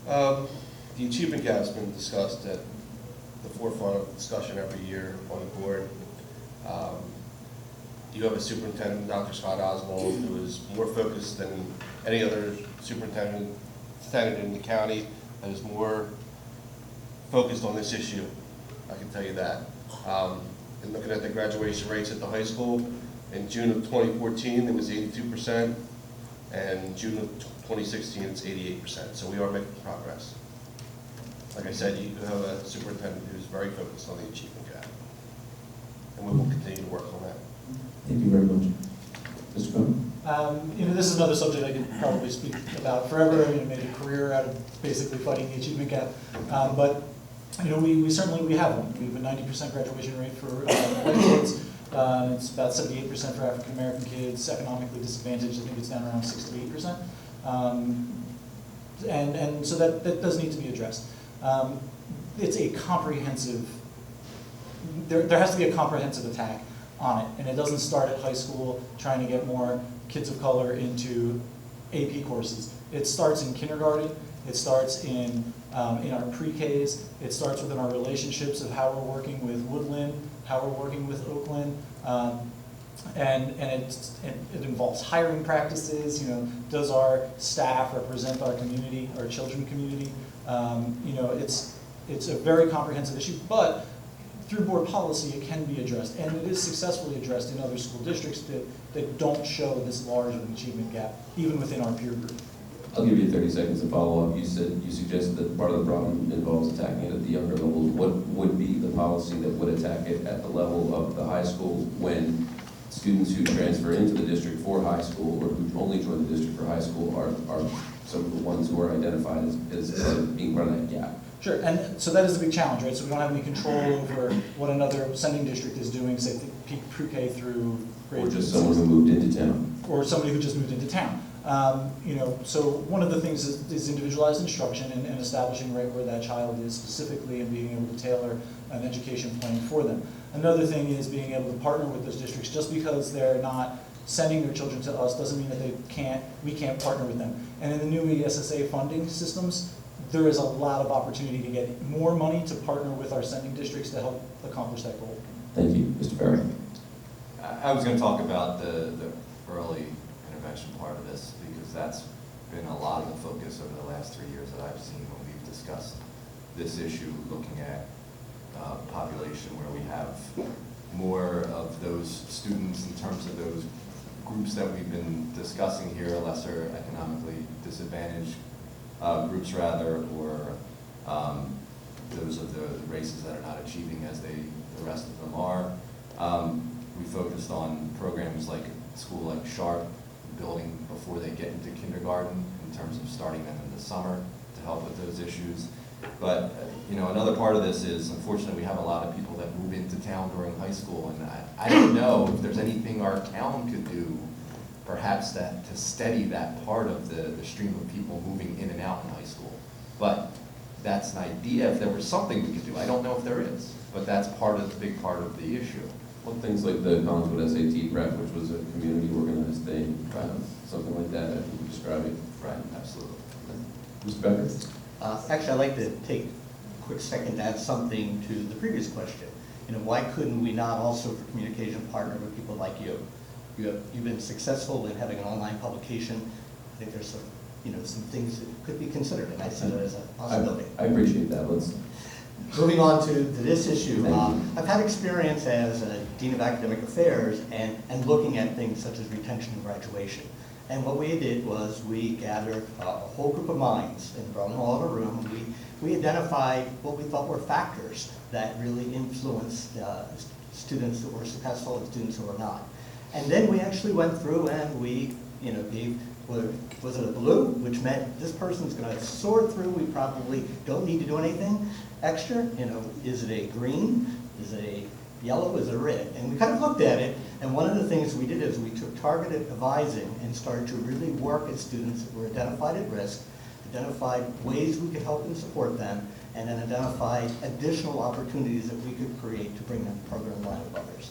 The achievement gap's been discussed at the forefront of discussion every year on the board. You have a superintendent, Dr. Scott Oswald, who is more focused than any other superintendent in the county, and is more focused on this issue. I can tell you that. And looking at the graduation rates at the high school, in June of 2014, it was 82%, and June of 2016, it's 88%. So we are making progress. Like I said, you have a superintendent who's very focused on the achievement gap, and we will continue to work on that. Thank you very much. Mr. Cohen? This is another subject I could probably speak about forever. I made a career out of basically fighting the achievement gap. But we certainly have one. We have a 90% graduation rate for white kids. It's about 78% for African American kids. Economically disadvantaged, I think it's down around 6 to 8%. And so that does need to be addressed. It's a comprehensive. There has to be a comprehensive attack on it, and it doesn't start at high school trying to get more kids of color into AP courses. It starts in kindergarten. It starts in our pre-Ks. It starts within our relationships of how we're working with Woodland, how we're working with Oakland, and it involves hiring practices. Does our staff represent our community, our children's community? It's a very comprehensive issue, but through board policy, it can be addressed, and it is successfully addressed in other school districts that don't show this large of an achievement gap, even within our peer group. I'll give you 30 seconds to follow up. You suggested that part of the problem involves attacking it at the younger levels. What would be the policy that would attack it at the level of the high school when students who transfer into the district for high school or who only join the district for high school are some of the ones who are identified as being part of that gap? Sure, and so that is a big challenge, right? So we don't have any control over what another sending district is doing, say, pre-K through grade. Or just someone who moved into town. Or somebody who just moved into town. So one of the things is individualized instruction and establishing right where that child is specifically and being able to tailor an education plan for them. Another thing is being able to partner with those districts. Just because they're not sending their children to us doesn't mean that we can't partner with them. And in the new ESSA funding systems, there is a lot of opportunity to get more money to partner with our sending districts to help accomplish that goal. Thank you. Mr. Ferry. I was going to talk about the early intervention part of this, because that's been a lot of the focus over the last 3 years that I've seen when we've discussed this issue, looking at population where we have more of those students in terms of those groups that we've been discussing here, lesser economically disadvantaged groups rather, or those of the races that are not achieving as the rest of them are. We focused on programs like a school like Sharp, building before they get into kindergarten in terms of starting them in the summer to help with those issues. But another part of this is, unfortunately, we have a lot of people that move into town during high school, and I don't know if there's anything our town could do, perhaps that to steady that part of the stream of people moving in and out in high school. But that's an idea. If there was something we could do, I don't know if there is, but that's big part of the issue. Well, things like the Collingswood SAT prep, which was a community organized thing, something like that you were describing. Right, absolutely. Mr. Becker? Actually, I'd like to take a quick second to add something to the previous question. Why couldn't we not also, for communication, partner with people like you? You've been successful in having an online publication. I think there's some things that could be considered, and I see that as a possibility. I appreciate that. Let's. Moving on to this issue, I've had experience as a Dean of Academic Affairs and looking at things such as retention and graduation. And what we did was we gathered a whole group of minds and brought them all in a room, and we identified what we thought were factors that really influenced students that were successful and students who were not. And then we actually went through and we gave, was it a blue, which meant this person's going to soar through, we probably don't need to do anything extra. Is it a green? Is it a yellow? Is it a red? And we kind of looked at it, and one of the things we did is we took targeted advising and started to really work at students that were identified at risk, identified ways we could help and support them, and then identified additional opportunities that we could create to bring them further in line with others.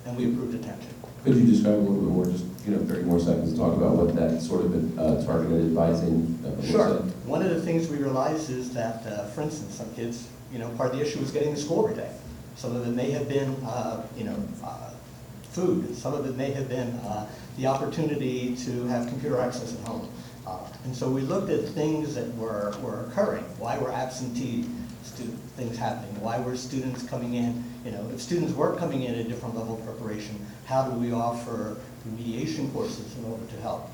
And we improved attention. Could you describe a little bit more, just 30 more seconds, to talk about what that sort of targeted advising looks Sure. like? one of the things we realized is that, for instance, some kids, part of the issue was getting to school every day. Some of it may have been, food. Some of it may have been the opportunity to have computer access at home. And so we looked at things that were occurring. Why were absentee things happening? Why were students coming in? If students were coming in at a different level of preparation, how do we offer remediation courses in order to help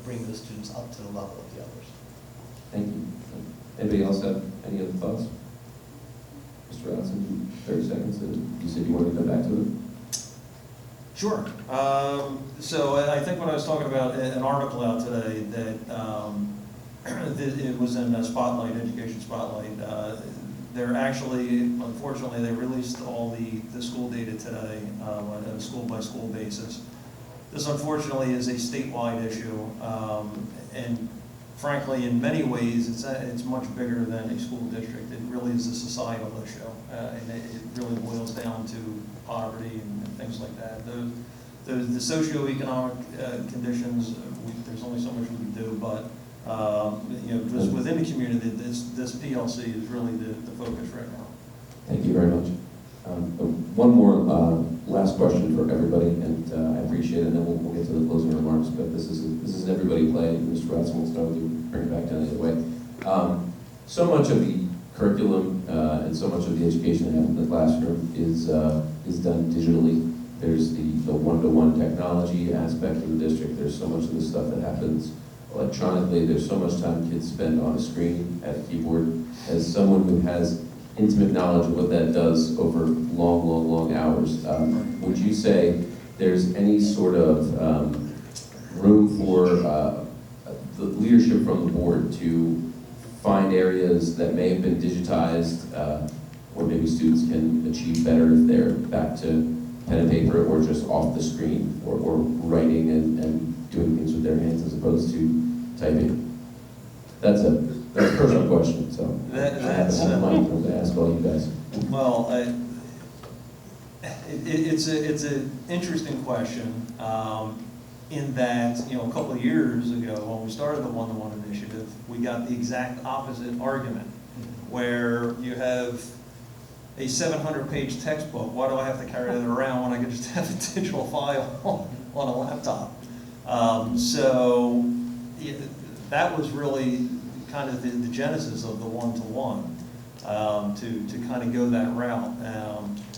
bring those students up to the level of the others? Thank you. Anybody else have any other thoughts? Mr. Allison, 30 seconds, and you said you wanted to come back to it? Sure. So I think when I was talking about an article out today that it was in Spotlight, Education Spotlight, they're actually, unfortunately, they released all the school data today on a school-by-school basis. This unfortunately is a statewide issue, and frankly, in many ways, it's much bigger than a school district. It really is a societal issue, and it really boils down to poverty and things like that. The socioeconomic conditions, there's only so much we can do, but just within the community, this PLC is really the focus right now. Thank you very much. One more last question for everybody, and I appreciate it, and then we'll get to the closing remarks, but this is an everybody play. Mr. Ratson will start with you, bring it back down the other way. So much of the curriculum and so much of the education that happens in the classroom is done digitally. There's the one-to-one technology aspect of the district. There's so much of the stuff that happens electronically. There's so much time kids spend on a screen at a keyboard. As someone who has intimate knowledge of what that does over long hours, would you say there's any sort of room for the leadership from the board to find areas that may have been digitized where maybe students can achieve better if they're back to pen and paper or just off the screen, or writing and doing things with their hands as opposed to typing? That's a personal question, so That's I have a mind to ask all you guys. Well, it's an interesting question in that, a couple of years ago when we started the one-to-one initiative, we got the exact opposite argument, where you have a 700-page textbook. Why do I have to carry that around when I could just have a digital file on a laptop? So that was really kind of the genesis of the one-to-one, to kind of go that route.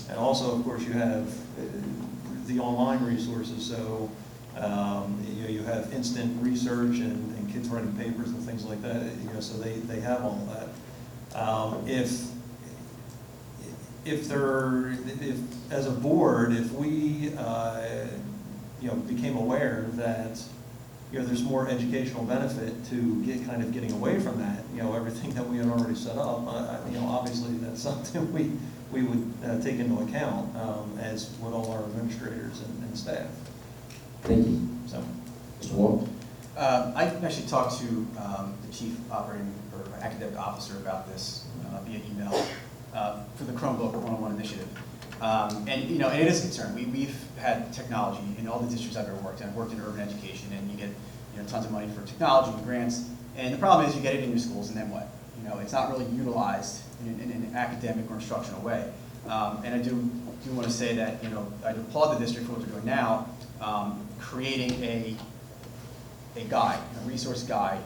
And also, of course, you have the online resources, so you have instant research and kids writing papers and things like that, so they have all of that. If as a board, if we became aware that there's more educational benefit to getting away from that, everything that we had already set up, obviously that's something we would take into account, as would all our administrators and staff. Thank you. So, Mr. Wall? I actually talked to the chief operating or academic officer about this via email for the Chromebook one-on-one initiative. And it is a concern. We've had technology in all the districts I've ever worked in. I've worked in urban education, and you get tons of money for technology and grants. And the problem is you get it in your schools, and then what? It's not really utilized in an academic or instructional way. And I do want to say that I applaud the district for what they're doing now, creating a guide, a resource guide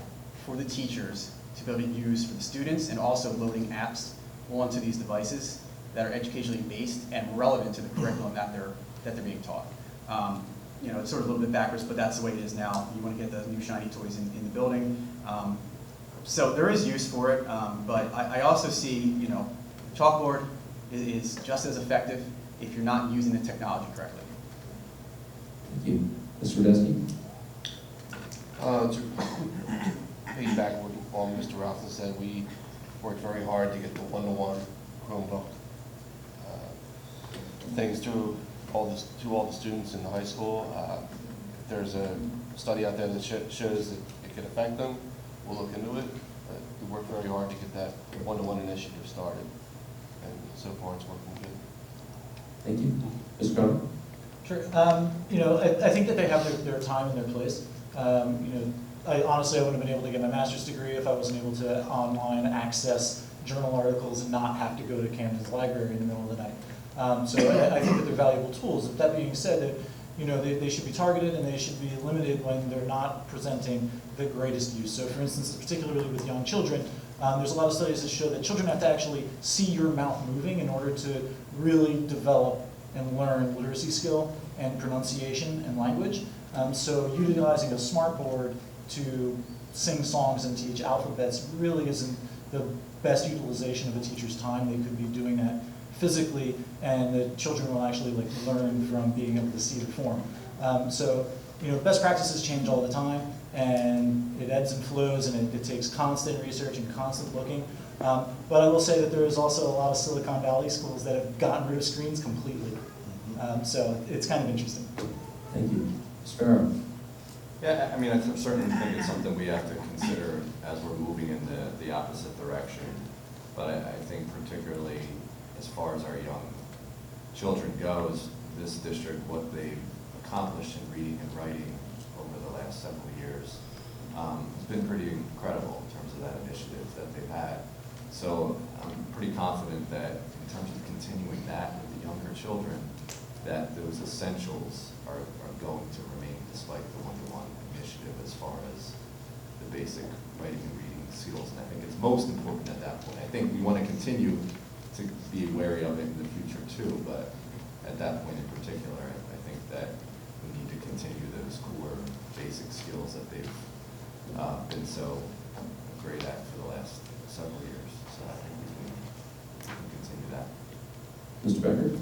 for the teachers to be able to use for the students, and also loading apps onto these devices that are educationally based and relevant to the curriculum that they're being taught. It's sort of a little bit backwards, but that's the way it is now. You want to get the new shiny toys in the building. So there is use for it, but I also see, chalkboard is just as effective if you're not using the technology correctly. Thank you. Mr. Radesky? To piggyback on Mr. Ralston said, we worked very hard to get the one-to-one Chromebook things to all the students in the high school. If there's a study out there that shows that it could affect them, we'll look into it. But we worked very hard to get that one-to-one initiative started, and so far it's working good. Thank you. Mr. Carter? Sure. I think that they have their time and their place. honestly, I wouldn't have been able to get my master's degree if I wasn't able to online access journal articles and not have to go to Camden's library in the middle of the night. So I think that they're valuable tools. That being said, that, you know, they should be targeted and they should be limited when they're not presenting the greatest use. So for instance, particularly with young children, there's a lot of studies that show that children have to actually see your mouth moving in order to really develop and learn literacy skill and pronunciation and language. So utilizing a smart board to sing songs and teach alphabets really isn't the best utilization of a teacher's time. They could be doing that physically, and the children will actually like learn from being able to see the form. So, you know, best practices change all the time, and it ebbs and flows, and it takes constant research and constant looking. But I will say that there is also a lot of Silicon Valley schools that have gotten rid of screens completely. So it's kind of interesting. Thank you. Sparrow. Yeah, I mean, I certainly think it's something we have to consider as we're moving in the opposite direction. But I think particularly as far as our young children goes, this district, what they've accomplished in reading and writing over the last several years has been pretty incredible in terms of that initiative that they've had. So I'm pretty confident that in terms of continuing that with the younger children, that those essentials are going to remain despite the one-to-one initiative as far as the basic writing and reading skills. And I think it's most important at that point. I think we want to continue to be wary of it in the future too, but at that point in particular, I think that we need to continue those core basic skills that they've been so great at for the last several years. So I think we can continue that. Mr. Becker?